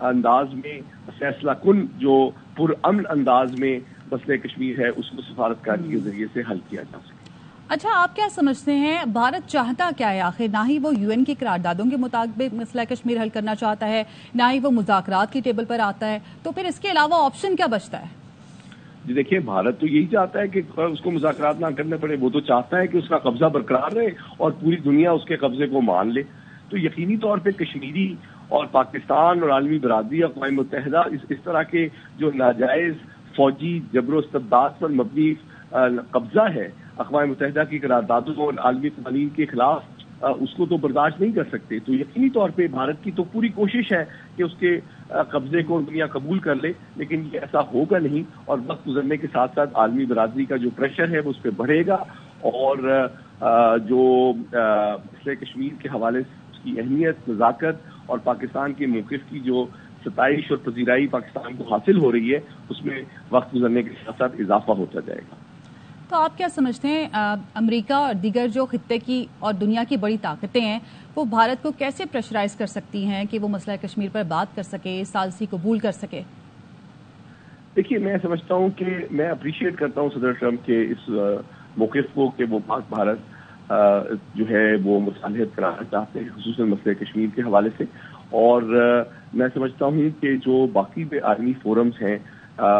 انداز میں فیصلہ کن جو پرامن انداز میں مسئلہ کشمیر ہے اس کو سفارتکاری کے ذریعے سے حل کیا جا سکے۔ اچھا، آپ کیا سمجھتے ہیں بھارت چاہتا کیا ہے آخر؟ نہ ہی وہ UN کی قراردادوں کے مطابق مسئلہ کشمیر حل کرنا چاہتا ہے، نہ ہی وہ مذاکرات کی ٹیبل پر آتا ہے، تو پھر اس کے علاوہ آپشن کیا بچتا ہے؟ جی دیکھیے، بھارت تو یہی چاہتا ہے کہ اس کو مذاکرات نہ کرنے پڑے، وہ تو چاہتا ہے کہ اس کا قبضہ برقرار رہے اور پوری دنیا اس کے قبضے کو مان لے۔ تو یقینی طور پہ کشمیری اور پاکستان اور عالمی برادری، اقوام متحدہ اس طرح کے جو ناجائز فوجی جبر و استبداد پر مبنی قبضہ ہے اقوام متحدہ کی قراردادوں اور عالمی قوانین کے خلاف، اس کو تو برداشت نہیں کر سکتے۔ تو یقینی طور پہ بھارت کی تو پوری کوشش ہے کہ اس کے قبضے کو دنیا قبول کر لے، لیکن یہ ایسا ہوگا نہیں، اور وقت گزرنے کے ساتھ ساتھ عالمی برادری کا جو پریشر ہے وہ اس پہ بڑھے گا، اور جو مسئلہ کشمیر کے حوالے سے اس کی اہمیت، نزاکت اور پاکستان کے موقف کی جو ستائش اور پذیرائی پاکستان کو حاصل ہو رہی ہے، اس میں وقت گزرنے کے ساتھ ساتھ اضافہ ہوتا جائے گا۔ تو آپ کیا سمجھتے ہیں امریکہ اور دیگر جو خطے کی اور دنیا کی بڑی طاقتیں ہیں وہ بھارت کو کیسے پریشرائز کر سکتی ہیں کہ وہ مسئلہ کشمیر پر بات کر سکے، ثالثی قبول کر سکے؟ دیکھیے، میں سمجھتا ہوں کہ میں اپریشیٹ کرتا ہوں صدر ٹرمپ کے اس موقف کو کہ وہ پاک بھارت جو ہے وہ مصالحت کرانا چاہتے ہیں، خصوصاً مسئلہ کشمیر کے حوالے سے، اور میں سمجھتا ہوں کہ جو باقی عالمی فورمز ہیں،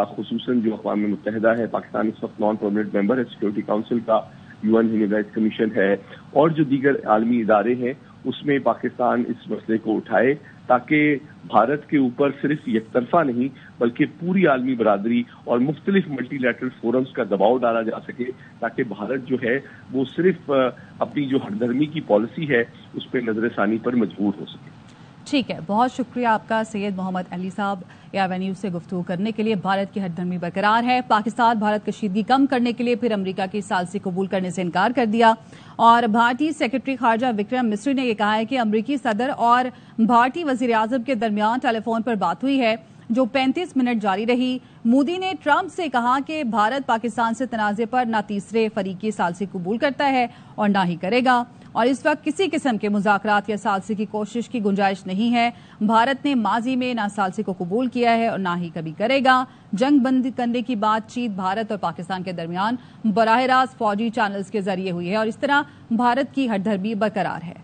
خصوصاً جو اقوام متحدہ ہے، پاکستان اس وقت نان پرماننٹ ممبر ہے سیکورٹی کونسل کا، UN ہیومن رائٹس کمیشن ہے، اور جو دیگر عالمی ادارے ہیں، اس میں پاکستان اس مسئلے کو اٹھائے تاکہ بھارت کے اوپر صرف یک طرفہ نہیں بلکہ پوری عالمی برادری اور مختلف ملٹی لیٹرل فورمز کا دباؤ ڈالا جا سکے، تاکہ بھارت جو ہے وہ صرف اپنی جو ہردرمی کی پالیسی ہے اس پہ نظر ثانی پر مجبور ہو سکے۔ ٹھیک ہے، بہت شکریہ آپ کا سید محمد علی صاحب، ARY نیوز سے گفتگو کرنے کے لیے۔ بھارت کی ہردرمی برقرار ہے، پاکستان بھارت کشیدگی کم کرنے کے لیے پھر امریکہ کی ثالثی قبول کرنے سے انکار کر دیا، اور بھارتی سیکرٹری خارجہ وکرم مسری نے یہ کہا ہے کہ امریکی صدر اور بھارتی وزیر اعظم کے درمیان ٹیلی فون پر بات ہوئی ہے جو 35 منٹ جاری رہی۔ مودی نے ٹرمپ سے کہا کہ بھارت پاکستان سے تنازع پر نہ تیسرے فریق کی ثالثی قبول کرتا ہے اور نہ ہی کرے گا، اور اس وقت کسی قسم کے مذاکرات یا ثالثی کی کوشش کی گنجائش نہیں ہے۔ بھارت نے ماضی میں نہ ثالثی کو قبول کیا ہے اور نہ ہی کبھی کرے گا۔ جنگ بند کرنے کی بات چیت بھارت اور پاکستان کے درمیان براہ راست فوجی چینلز کے ذریعے ہوئی ہے، اور اس طرح بھارت کی ہردرمی برقرار ہے۔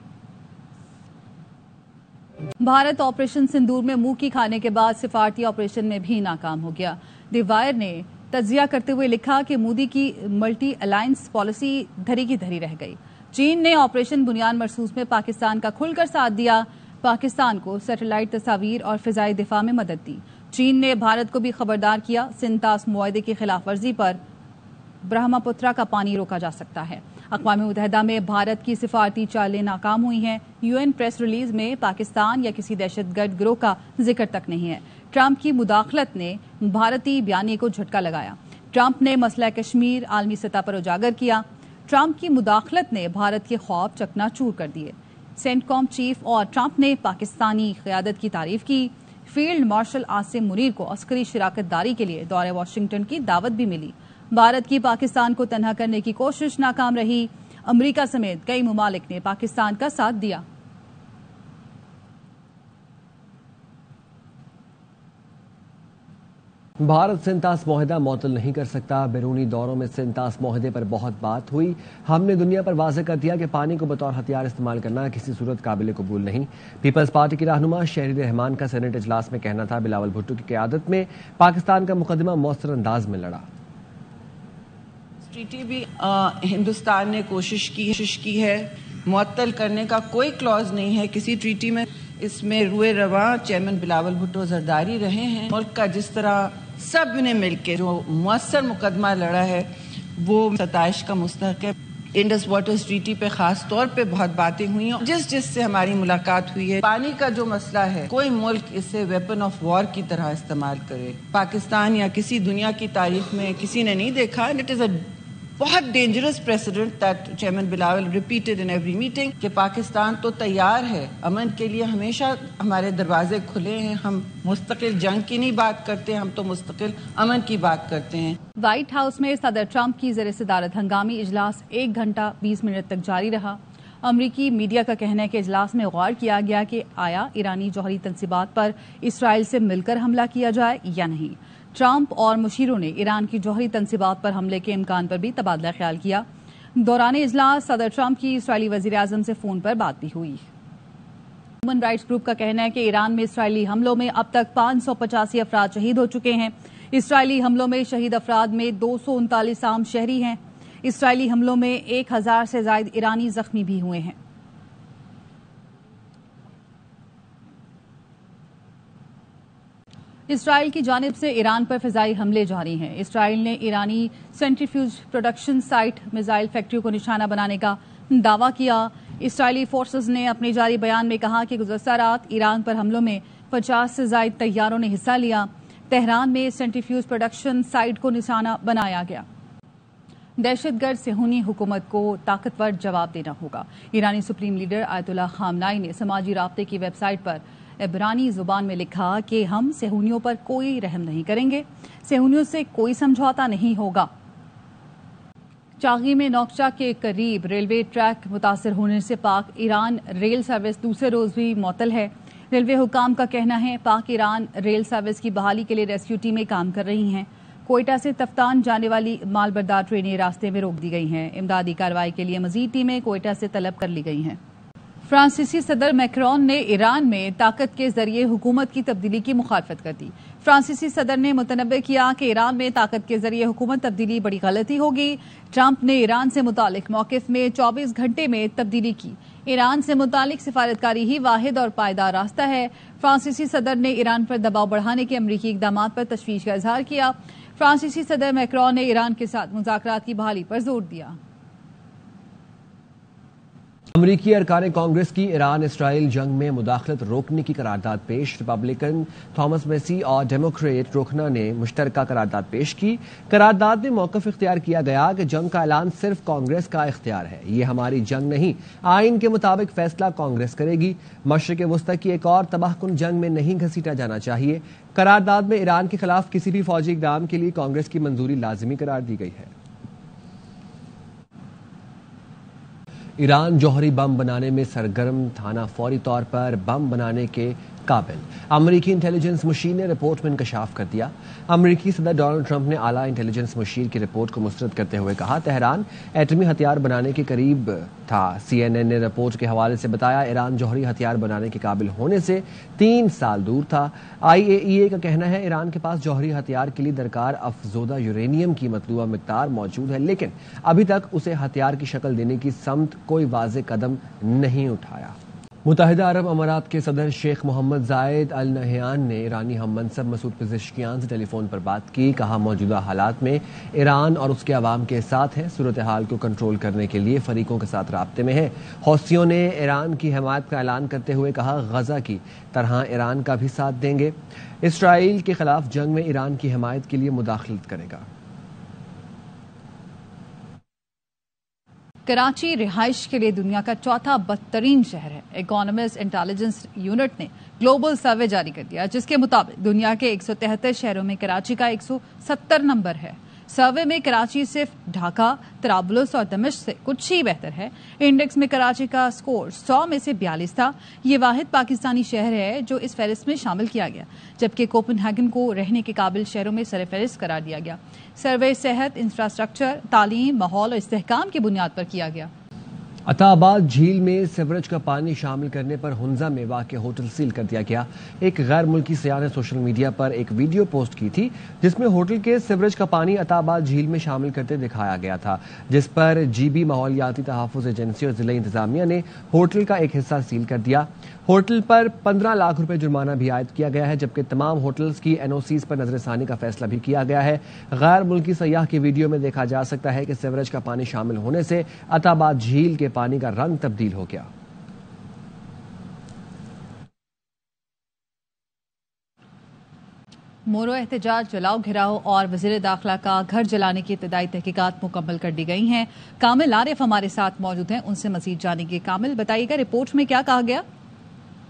بھارت آپریشن سندور میں منہ کی کھانے کے بعد سفارتی آپریشن میں بھی ناکام ہو گیا۔ دی وائر نے تجزیہ کرتے ہوئے لکھا کہ مودی کی ملٹی الائنس پالیسی دھری کی دھری رہ گئی۔ چین نے آپریشن بنیان مرصوص میں پاکستان کا کھل کر ساتھ دیا، پاکستان کو سیٹلائٹ تصاویر اور فضائی دفاع میں مدد دی۔ چین نے بھارت کو بھی خبردار کیا، سنتاس معاہدے کی خلاف ورزی پر برہما پترا کا پانی روکا جا سکتا ہے۔ اقوام متحدہ میں بھارت کی سفارتی چالیں ناکام ہوئی ہیں۔ UN پریس ریلیز میں پاکستان یا کسی دہشت گرد گروہ کا ذکر تک نہیں ہے۔ ٹرمپ کی مداخلت نے بھارتی بیانیے کو جھٹکا لگایا۔ ٹرمپ نے مسئلہ کشمیر عالمی سطح پر اجاگر کیا۔ ٹرمپ کی مداخلت نے بھارت کے خواب چکنا چور کر دیے۔ سینٹ کام چیف اور ٹرمپ نے پاکستانی قیادت کی تعریف کی۔ فیلڈ مارشل عاصم منیر کو عسکری شراکت داری کے لیے دورہ واشنگٹن کی دعوت بھی ملی۔ بھارت کی پاکستان کو تنہا کرنے کی کوشش ناکام رہی۔ امریکہ سمیت کئی ممالک نے پاکستان کا ساتھ دیا۔ بھارت سنتاس معاہدہ معطل نہیں کر سکتا۔ بیرونی دوروں میں سنتاس معاہدے پر بہت بات ہوئی۔ ہم نے دنیا پر واضح کر دیا کہ پانی کو بطور ہتھیار استعمال کرنا کسی صورت قابل قبول نہیں۔ پیپلز پارٹی کی رہنما شہریار رحمان کا سینٹ اجلاس میں کہنا تھا، بلاول بھٹو کی قیادت میں پاکستان کا مقدمہ مؤثر انداز میں لڑا۔ ٹریٹی بھی ہندوستان نے کوشش کی ہے، معطل کرنے کا کوئی کلوز نہیں ہے کسی ٹریٹی میں۔ اس میں روئے رواں چیئرمین بلاول بھٹو زرداری رہے ہیں۔ ملک کا جس طرح سب نے مل کے جو مؤثر مقدمہ لڑا ہے وہ ستائش کا مستحق ہے۔ انڈس واٹرز ٹریٹی پہ خاص طور پہ بہت باتیں ہوئی ہیں۔ جس سے ہماری ملاقات ہوئی ہے، پانی کا جو مسئلہ ہے کوئی ملک اسے ویپن آف وار کی طرح استعمال کرے، پاکستان یا کسی دنیا کی تاریخ میں کسی نے نہیں دیکھا۔ اٹ از اے بہت dangerous president that chairman Bilawal repeated in every meeting کہ پاکستان تو تیار ہے امن کے لیے، ہمیشہ ہمارے دروازے کھلے ہیں۔ ہم مستقل جنگ کی نہیں بات کرتے، ہم تو مستقل امن کی بات کرتے ہیں۔ وائٹ ہاؤس میں صدر ٹرمپ کی زیر صدارت ہنگامی اجلاس 1 گھنٹہ 20 منٹ تک جاری رہا۔ امریکی میڈیا کا کہنا ہے کہ اجلاس میں غور کیا گیا کہ آیا ایرانی جوہری تنصیبات پر اسرائیل سے مل کر حملہ کیا جائے یا نہیں۔ ٹرمپ اور مشیروں نے ایران کی جوہری تنصیبات پر حملے کے امکان پر بھی تبادلہ خیال کیا۔ دوران اجلاس صدر ٹرمپ کی اسرائیلی وزیراعظم سے فون پر بات بھی ہوئی۔ ہیومن رائٹس گروپ کا کہنا ہے کہ ایران میں اسرائیلی حملوں میں اب تک 585 افراد شہید ہو چکے ہیں۔ اسرائیلی حملوں میں شہید افراد میں 239 عام شہری ہیں۔ اسرائیلی حملوں میں 1000 سے زائد ایرانی زخمی بھی ہوئے ہیں۔ اسرائیل کی جانب سے ایران پر فضائی حملے جاری ہیں۔ اسرائیل نے ایرانی centrifuge production site missile factory کو نشانہ بنانے کا دعویٰ کیا۔ اسرائیلی فورسز نے اپنے جاری بیان میں کہا کہ گزشتہ رات ایران پر حملوں میں 50 سے زائد طیاروں نے حصہ لیا۔ تہران میں سینٹریفیوج پروڈکشن سائٹ کو نشانہ بنایا گیا۔ دہشت گرد صہیونی حکومت کو طاقتور جواب دینا ہوگا۔ ایرانی سپریم لیڈر آیت اللہ خامنائی نے سماجی رابطے کی ویب سائٹ پر عبرانی زبان میں لکھا کہ ہم صہیونیوں پر کوئی رحم نہیں کریں گے، صہیونیوں سے کوئی سمجھوتا نہیں ہوگا۔ چاغی میں نوکچا کے قریب ریلوے ٹریک متاثر ہونے سے پاک ایران ریل سروس دوسرے روز بھی معطل ہے۔ ریلوے حکام کا کہنا ہے پاک ایران ریل سروس کی بحالی کے لیے ریسکیو ٹیمیں کام کر رہی ہیں۔ کوئٹہ سے تفتان جانے والی مال بردار ٹرینیں راستے میں روک دی گئی ہیں۔ امدادی کارروائی کے لیے مزید ٹیمیں کوئٹہ سے طلب کر لی گئی ہیں۔ فرانسیسی صدر میکرون نے ایران میں طاقت کے ذریعے حکومت کی تبدیلی کی مخالفت کر دی۔ فرانسیسی صدر نے متنبہ کیا کہ ایران میں طاقت کے ذریعے حکومت تبدیلی بڑی غلطی ہوگی۔ ٹرمپ نے ایران سے متعلق موقف میں 24 گھنٹے میں تبدیلی کی۔ ایران سے متعلق سفارتکاری ہی واحد اور پائیدار راستہ ہے۔ فرانسیسی صدر نے ایران پر دباؤ بڑھانے کے امریکی اقدامات پر تشویش کا اظہار کیا۔ فرانسیسی صدر میکرون نے ایران کے ساتھ مذاکرات کی بحالی پر زور دیا۔ امریکی ارکان کانگریس کی ایران اسرائیل جنگ میں مداخلت روکنے کی قرارداد پیش۔ ریپبلکن تھامس میسی اور ڈیموکریٹ روکنا نے مشترکہ قرارداد پیش کی۔ قرارداد میں موقف اختیار کیا گیا کہ جنگ کا اعلان صرف کانگریس کا اختیار ہے، یہ ہماری جنگ نہیں، آئین کے مطابق فیصلہ کانگریس کرے گی۔ مشرق وسطی کی ایک اور تباہ کن جنگ میں نہیں گھسیٹا جانا چاہیے۔ قرارداد میں ایران کے خلاف کسی بھی فوجی اقدام کے لیے کانگریس کی منظوری لازمی قرار دی گئی ہے۔ ایران جوہری بم بنانے میں سرگرم تھانا فوری طور پر بم بنانے کے قابل۔ امریکی انٹیلیجنس مشیر نے رپورٹ میں انکشاف کر دیا۔ امریکی صدر ڈونلڈ ٹرمپ نے اعلیٰ انٹیلیجنس مشیر کی رپورٹ کو مسترد کرتے ہوئے کہا تہران ایٹمی ہتھیار بنانے کے قریب تھا۔ CNN نے رپورٹ کے حوالے سے بتایا ایران جوہری ہتھیار بنانے کے قابل ہونے سے 3 سال دور تھا۔ IAEA کا کہنا ہے ایران کے پاس جوہری ہتھیار کے لیے درکار افزودہ یورینیم کی مطلوبہ مقدار موجود ہے، لیکن ابھی تک اسے ہتھیار کی شکل دینے کی سمت کوئی واضح قدم نہیں اٹھایا۔ متحدہ عرب امارات کے صدر شیخ محمد زاید ال نہیان نے ایرانی ہم منصب مسعود پزشکیان سے ٹیلی فون پر بات کی۔ کہا موجودہ حالات میں ایران اور اس کے عوام کے ساتھ ہیں، صورتحال کو کنٹرول کرنے کے لیے فریقوں کے ساتھ رابطے میں ہیں۔ حوثیوں نے ایران کی حمایت کا اعلان کرتے ہوئے کہا غزہ کی طرح ایران کا بھی ساتھ دیں گے، اسرائیل کے خلاف جنگ میں ایران کی حمایت کے لیے مداخلت کرے گا۔ کراچی رہائش کے لیے دنیا کا چوتھا بدترین شہر ہے۔ اکانومسٹ انٹیلیجنس یونٹ نے گلوبل سروے جاری کر دیا جس کے مطابق دنیا کے 173 شہروں میں کراچی کا 170 نمبر ہے۔ سروے میں کراچی صرف ڈھاکہ، طرابلس اور دمشق سے کچھ ہی بہتر ہے۔ انڈیکس میں کراچی کا سکور 100 میں سے 42 تھا۔ یہ واحد پاکستانی شہر ہے جو اس فہرست میں شامل کیا گیا، جبکہ کوپن ہیگن کو رہنے کے قابل شہروں میں سر فہرست قرار دیا گیا۔ سروے صحت، انفراسٹرکچر، تعلیم، ماحول اور استحکام کی بنیاد پر کیا گیا۔ عطا آباد جھیل میں سیوریج کا پانی شامل کرنے پر ہنزا میں واقع ہوٹل سیل کر دیا گیا۔ ایک غیر ملکی سیاح نے سوشل میڈیا پر ایک ویڈیو پوسٹ کی تھی جس میں ہوٹل کے سیوریج کا پانی عطا آباد جھیل میں شامل کرتے دکھایا گیا تھا، جس پر GB ماحولیاتی تحفظ ایجنسی اور ضلع انتظامیہ نے ہوٹل کا ایک حصہ سیل کر دیا۔ ہوٹل پر 15 لاکھ روپے جرمانہ بھی عائد کیا گیا ہے، جبکہ تمام ہوٹلز کی NOCs پر نظر ثانی کا فیصلہ بھی کیا گیا ہے۔ غیر ملکی سیاح کی ویڈیو میں دیکھا جا سکتا ہے کہ سیوریج کا پانی شامل ہونے سے عطا آباد جھیل کے پانی کا رنگ تبدیل ہو گیا۔ مورو احتجاج، جلاؤ گھیراؤ اور وزیر داخلہ کا گھر جلانے کی ابتدائی تحقیقات مکمل کر دی گئی ہیں۔ کامل عارف ہمارے ساتھ موجود ہیں، ان سے مزید جانیں گے۔ کامل، بتائیے گا رپورٹ میں کیا کہا گیا؟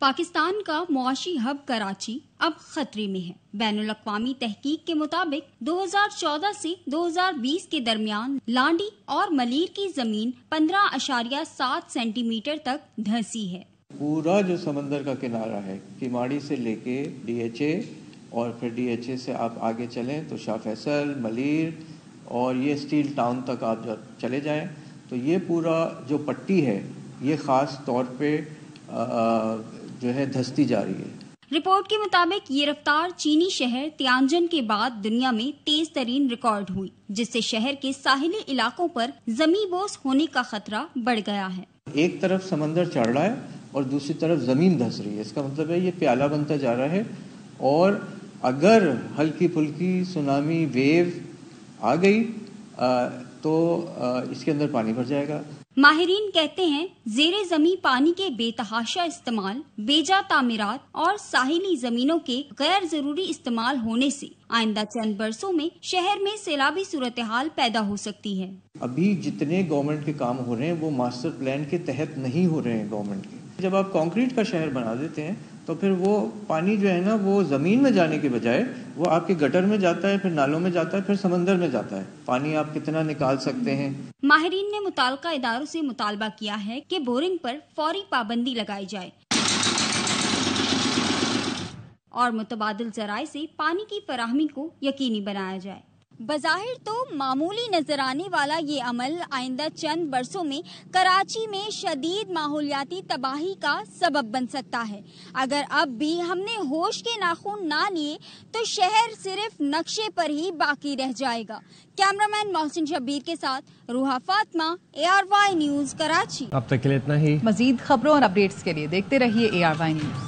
پاکستان کا معاشی ہب کراچی اب خطرے میں ہے۔ بین الاقوامی تحقیق کے مطابق 2014 سے 2020 کے درمیان لانڈی اور ملیر کی زمین 15.7 سینٹی میٹر تک دھنسی ہے۔ پورا جو سمندر کا کنارہ ہے، کیماڑی سے لے کے ڈی ایچ اے اور پھر ڈی ایچ اے سے آپ آگے چلیں تو شاہ فیصل، ملیر اور یہ اسٹیل ٹاؤن تک آپ چلے جائیں تو یہ پورا جو پٹی ہے یہ خاص طور پہ جو ہے دھستی جا رہی ہے۔ رپورٹ کے مطابق یہ رفتار چینی شہر تیانجن کے بعد دنیا میں تیز ترین ریکارڈ ہوئی، جس سے شہر کے ساحلی علاقوں پر زمین بوس ہونے کا خطرہ بڑھ گیا ہے۔ ایک طرف سمندر چڑھ رہا ہے اور دوسری طرف زمین دھس رہی ہے، اس کا مطلب ہے یہ پیالہ بنتا جا رہا ہے، اور اگر ہلکی پھلکی سونامی ویو آ گئی تو اس کے اندر پانی بھر جائے گا۔ ماہرین کہتے ہیں زیر زمین پانی کے بے تحاشا استعمال، بیجا تعمیرات اور ساحلی زمینوں کے غیر ضروری استعمال ہونے سے آئندہ چند برسوں میں شہر میں سیلابی صورتحال پیدا ہو سکتی ہے۔ ابھی جتنے گورنمنٹ کے کام ہو رہے ہیں وہ ماسٹر پلان کے تحت نہیں ہو رہے ہیں گورنمنٹ کے۔ جب آپ کنکریٹ کا شہر بنا دیتے ہیں تو پھر وہ پانی جو ہے نا وہ زمین میں جانے کے بجائے وہ آپ کے گٹر میں جاتا ہے، پھر نالوں میں جاتا ہے، پھر سمندر میں جاتا ہے۔ پانی آپ کتنا نکال سکتے ہیں؟ ماہرین نے متعلقہ اداروں سے مطالبہ کیا ہے کہ بورنگ پر فوری پابندی لگائی جائے اور متبادل ذرائع سے پانی کی فراہمی کو یقینی بنایا جائے۔ بظاہر تو معمولی نظر آنے والا یہ عمل آئندہ چند برسوں میں کراچی میں شدید ماحولیاتی تباہی کا سبب بن سکتا ہے۔ اگر اب بھی ہم نے ہوش کے ناخن نہ لیے تو شہر صرف نقشے پر ہی باقی رہ جائے گا۔ کیمرامین محسن شبیر کے ساتھ روحا فاطمہ، ARY نیوز کراچی۔ اب تک کے لیے اتنا ہی۔ مزید خبروں اور اپڈیٹس کے لیے دیکھتے رہیے ARY نیوز۔